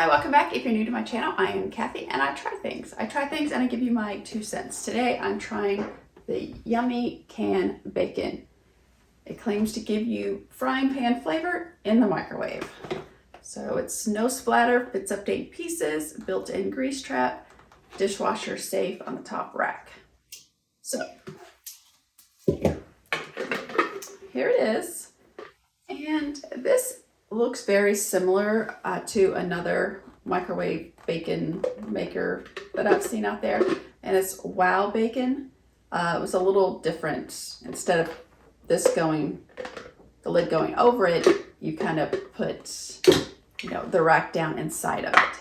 Hi, welcome back. If you're new to my channel, I am Kathy and I try things. I try things and I give you my 2 cents. Today I'm trying the Yummy Can Bacon. It claims to give you frying pan flavor in the microwave. So it's no splatter, fits up to 8 pieces, built-in grease trap, dishwasher safe on the top rack. So here it is. And this looks very similar to another microwave bacon maker that I've seen out there, and it's Wow Bacon. It was a little different. Instead of this the lid going over it, you kind of put, the rack down inside of it.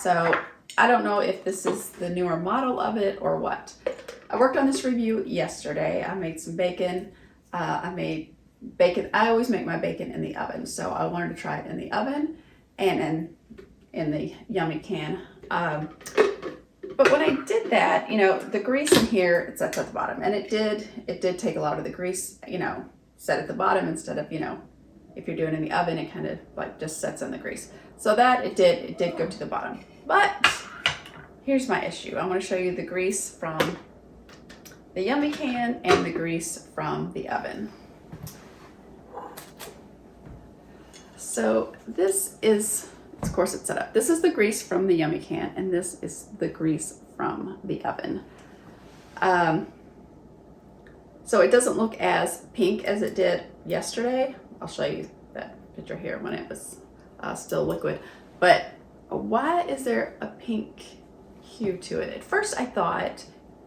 So I don't know if this is the newer model of it or what. I worked on this review yesterday. I made some bacon. I made bacon. I always make my bacon in the oven, so I wanted to try it in the oven and in the Yummy Can. But when I did that, the grease in here, it sets at the bottom, and it did take a lot of the grease, set at the bottom instead of, if you're doing it in the oven, it kind of like just sets on the grease. So that it did go to the bottom. But here's my issue. I'm going to show you the grease from the Yummy Can and the grease from the oven. So this is, of course it's set up. This is the grease from the Yummy Can, and this is the grease from the oven. So it doesn't look as pink as it did yesterday. I'll show you that picture here when it was still liquid. But why is there a pink hue to it? At first I thought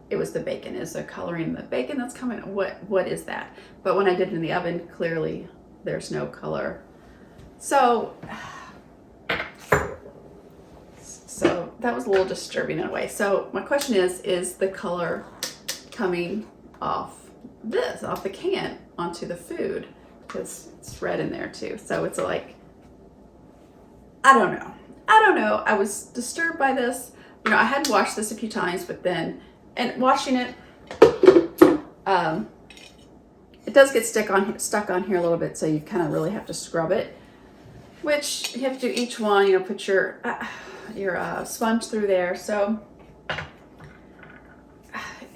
it was the bacon. Is there coloring in the bacon that's coming? What is that? But when I did it in the oven, clearly there's no color. So that was a little disturbing in a way. So my question is the color coming off the can onto the food? Because it's red in there too. So it's like, I don't know. I was disturbed by this. I had washed this a few times, but then, and washing it, it does get stuck on here a little bit. So you kind of really have to scrub it. Which you have to do each one, put your sponge through there. So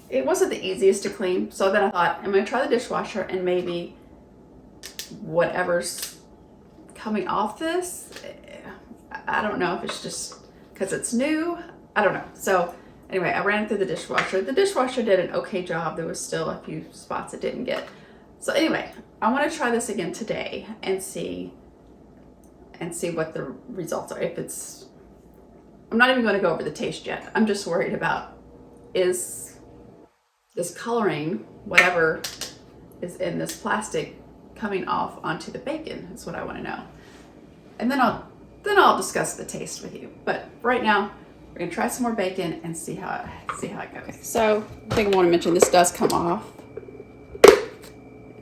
it wasn't the easiest to clean. So then I thought, I'm going to try the dishwasher, and maybe whatever's coming off this, I don't know if it's just because it's new. I don't know. So anyway, I ran it through the dishwasher. The dishwasher did an okay job. There was still a few spots it didn't get. So anyway, I want to try this again today and see what the results are. I'm not even going to go over the taste yet. I'm just worried about, is this coloring, whatever is in this plastic, coming off onto the bacon? That's what I want to know. And then I'll discuss the taste with you. But right now, we're going to try some more bacon and see how it goes. Okay, so I think I want to mention this does come off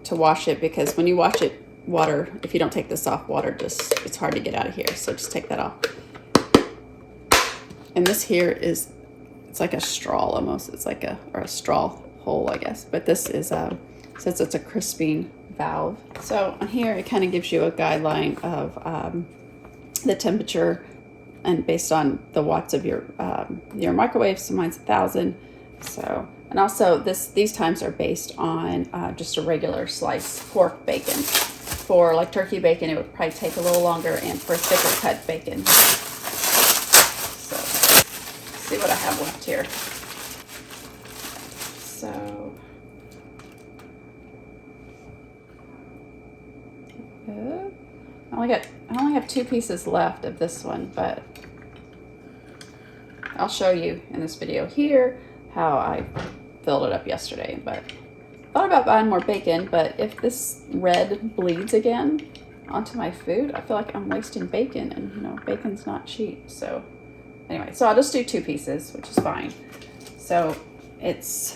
to wash it, because when you wash it, water, if you don't take this off, water it's hard to get out of here. So just take that off. And this here it's like a straw almost. It's like a straw hole, I guess. But this is since it's a crisping valve. So on here it kind of gives you a guideline of the temperature, and based on the watts of your microwave. So mine's 1,000. So, and also these times are based on just a regular sliced pork bacon. For like turkey bacon, it would probably take a little longer, and for thicker cut bacon. So, let's see what I have left here. So, I only have 2 pieces left of this one, but I'll show you in this video here how I filled it up yesterday. But thought about buying more bacon, but if this red bleeds again onto my food, I feel like I'm wasting bacon, and bacon's not cheap. So anyway, so I'll just do 2 pieces, which is fine. So it'll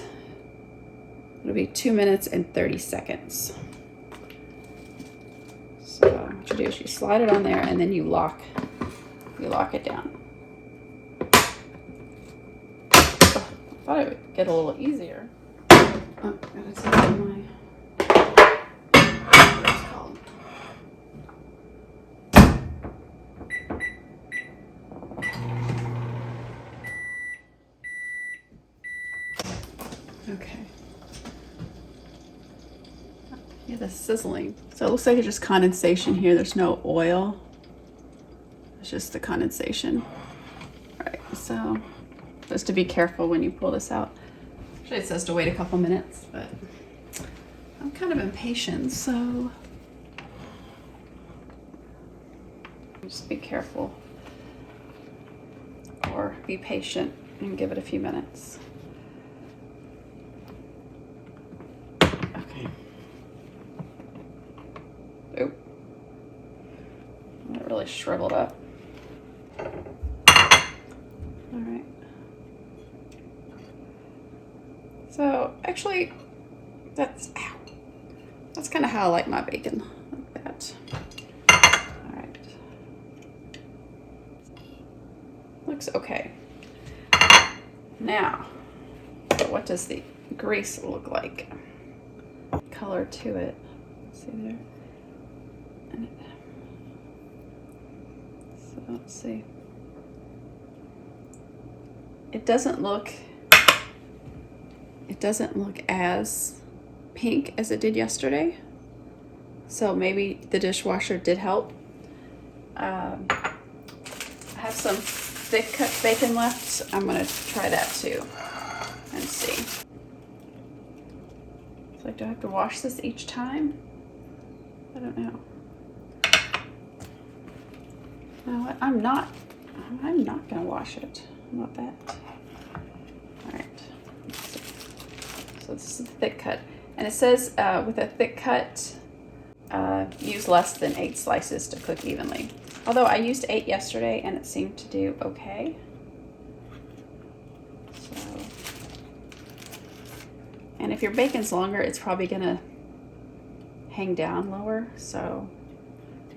be 2 minutes and 30 seconds. So what you do is you slide it on there, and then you lock it down. Oh, I thought it would get a little easier. Oh, gotta take out what it's called. the sizzling. So it looks like it's just condensation here. There's no oil. It's just the condensation. All right, so just to be careful when you pull this out. Actually, it says to wait a couple minutes, but I'm kind of impatient, so just be careful or be patient and give it a few minutes. Okay. Oop. It really shriveled up. All right. So actually, that's kind of how I like my bacon, like that. All right. Looks okay. Now, what does the grease look like? Color to it. See there? And so let's see. It doesn't look as pink as it did yesterday. So maybe the dishwasher did help. I have some thick cut bacon left. I'm gonna try that too and see. So do I have to wash this each time? I don't know. No, I'm not gonna wash it. How about that? All right. So this is a thick cut. And it says with a thick cut, use less than 8 slices to cook evenly. Although I used 8 yesterday and it seemed to do okay. So, and if your bacon's longer, it's probably gonna hang down lower. So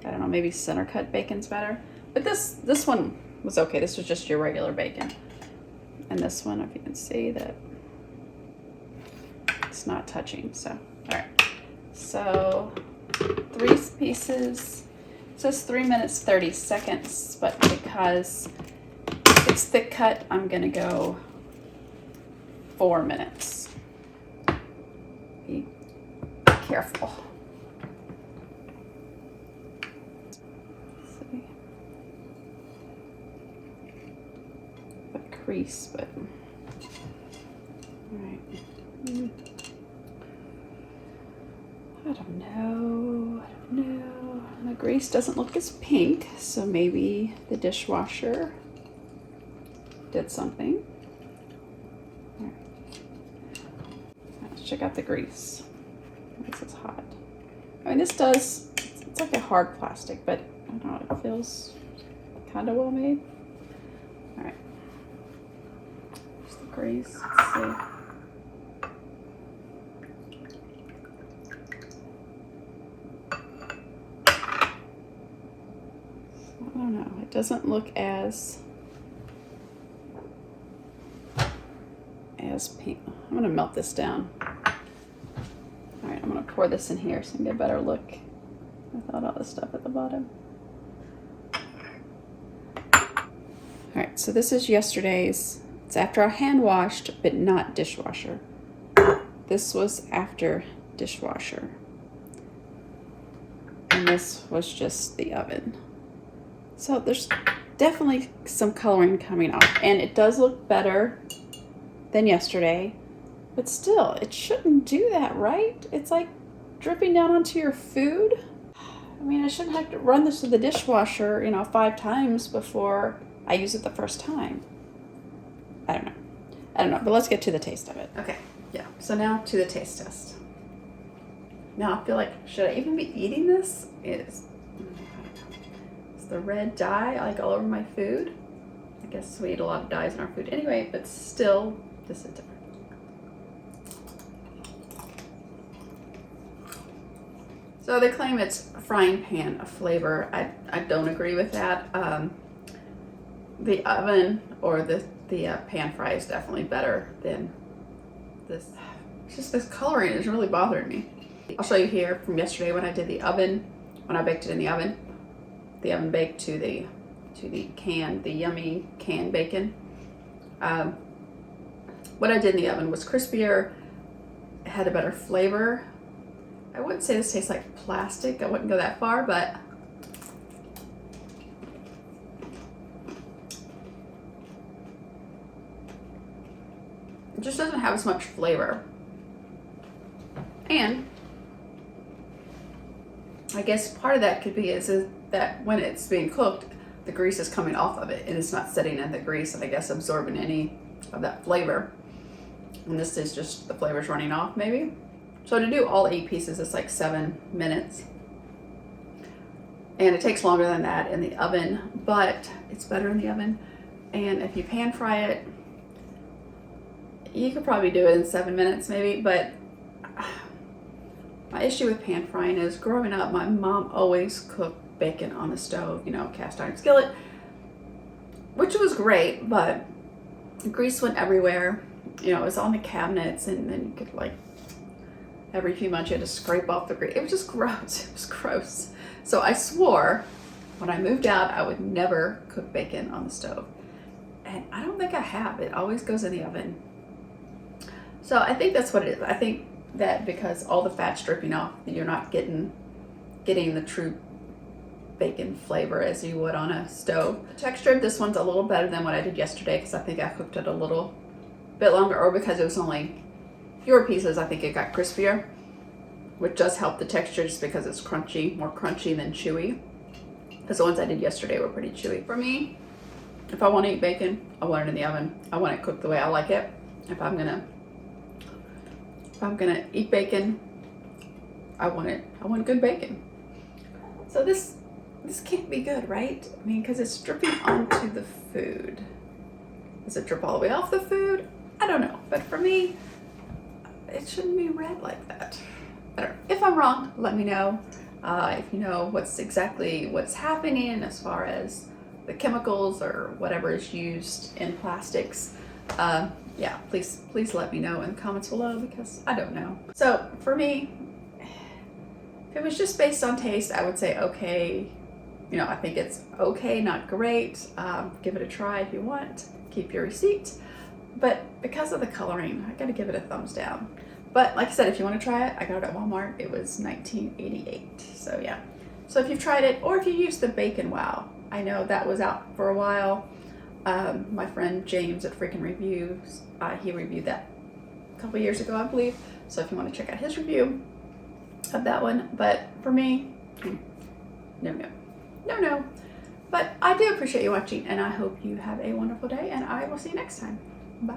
I don't know, maybe center cut bacon's better. But this one was okay. This was just your regular bacon. And this one, if you can see that it's not touching. So, all right. So 3 pieces. It says 3 minutes 30 seconds, but because it's thick cut, I'm gonna go 4 minutes. Be careful. Let's see. The crease, but all right. I don't know. The grease doesn't look as pink, so maybe the dishwasher did something. Right. Let's check out the grease. This is hot. I mean, it's like a hard plastic, but I don't know, it feels kind of well made. All right. There's the grease. Let's see. I don't know, it doesn't look as pink. I'm gonna melt this down. All right, I'm gonna pour this in here so I can get a better look without all the stuff at the bottom. All right, so this is yesterday's. It's after I hand washed, but not dishwasher. This was after dishwasher. And this was just the oven. So there's definitely some coloring coming off, and it does look better than yesterday, but still, it shouldn't do that, right? It's like dripping down onto your food. I mean, I shouldn't have to run this to the dishwasher, 5 times before I use it the first time. I don't know, but let's get to the taste of it. Okay, yeah, so now to the taste test. Now I feel like, should I even be eating this? Is the red dye like all over my food? I guess we eat a lot of dyes in our food anyway, but still, this is different. So they claim it's a frying pan flavor. I don't agree with that. The oven or the pan fry is definitely better than this. It's just this coloring is really bothering me. I'll show you here from yesterday when I did the oven, when I baked it in the oven. The oven baked to the yummy canned bacon. What I did in the oven was crispier. It had a better flavor. I wouldn't say this tastes like plastic. I wouldn't go that far, but it just doesn't have as much flavor. And I guess part of that could be is that when it's being cooked, the grease is coming off of it and it's not sitting in the grease and I guess absorbing any of that flavor. And this is just the flavors running off maybe. So to do all 8 pieces, it's like 7 minutes. And it takes longer than that in the oven, but it's better in the oven. And if you pan fry it, you could probably do it in 7 minutes maybe, but my issue with pan frying is growing up, my mom always cooked bacon on the stove, you know, cast iron skillet, which was great, but grease went everywhere. You know, it was on the cabinets, and then you could, like, every few months you had to scrape off the grease. It was just gross. It was gross. So I swore when I moved out I would never cook bacon on the stove. And I don't think I have. It always goes in the oven. So I think that's what it is. I think that because all the fat's dripping off, you're not getting the true bacon flavor as you would on a stove. The texture of this one's a little better than what I did yesterday because I think I cooked it a little bit longer, or because it was only fewer pieces, I think it got crispier, which does help the texture just because it's crunchy, more crunchy than chewy. Because the ones I did yesterday were pretty chewy. For me, if I want to eat bacon, I want it in the oven. I want it cooked the way I like it. If I'm gonna eat bacon, I want good bacon. So this can't be good, right? I mean, because it's dripping onto the food. Does it drip all the way off the food? I don't know. But for me, it shouldn't be red like that. I don't know. If I'm wrong, let me know. If you know what's happening as far as the chemicals or whatever is used in plastics, yeah, please let me know in the comments below because I don't know. So for me, if it was just based on taste, I would say okay. You know, I think it's okay, not great. Give it a try if you want. Keep your receipt. But because of the coloring, I gotta give it a thumbs down. But like I said, if you want to try it, I got it at Walmart. It was $19.88. So yeah. So if you've tried it, or if you use the Bacon Wow, I know that was out for a while. My friend James at Freakin' Reviews, he reviewed that a couple years ago, I believe. So if you want to check out his review of that one, but for me, no. But I do appreciate you watching, and I hope you have a wonderful day, and I will see you next time. Bye.